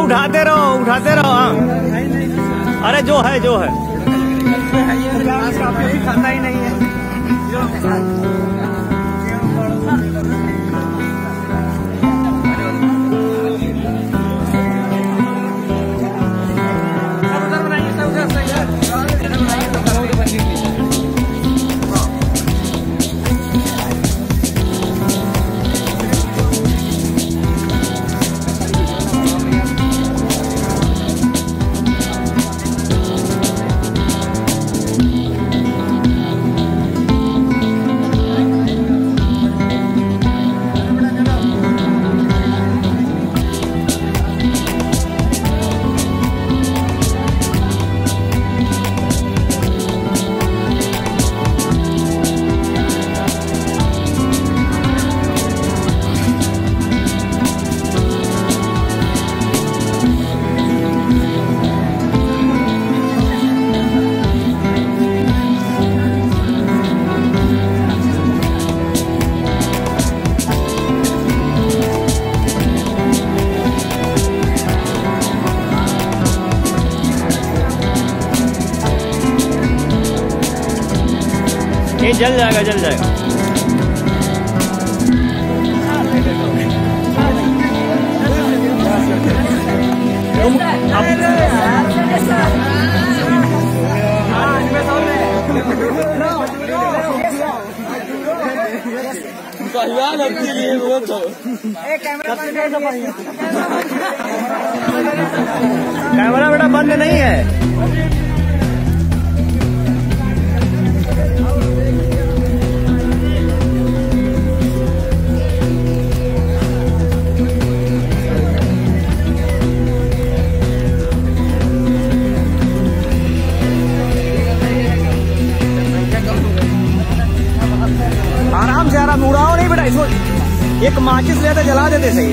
उठाते रहो। हाँ, अरे जो है खाता ही नहीं है। ये जल जाएगा। कैमरा बेटा बंद नहीं है। आराम से उड़ाओ नहीं बेटा इसको। एक माचिस लेते जला देते सही।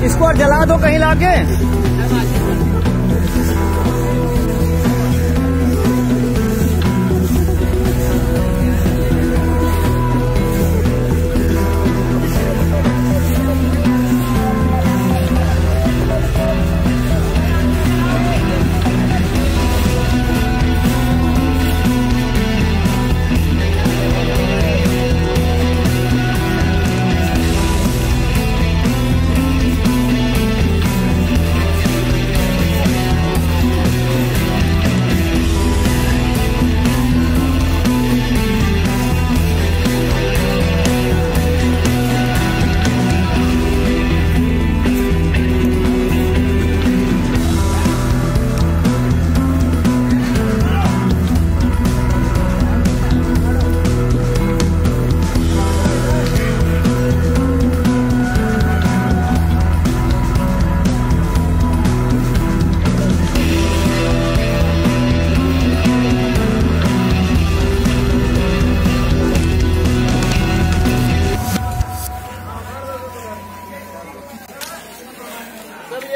इसको जला दो कहीं लाके।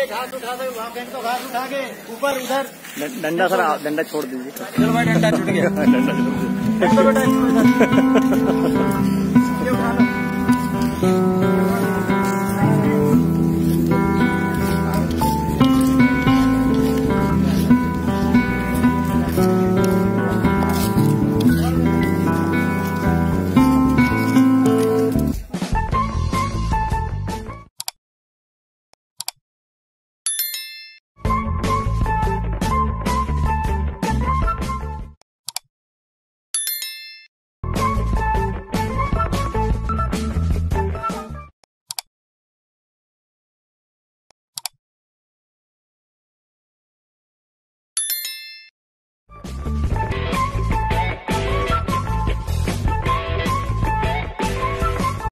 घास उठा दे, वहाँ कहीं तो घास उठा के ऊपर उधर डंडा सर डंडा छोड़ दीजिए। चलो भाई डंडा छूट गया। डंडा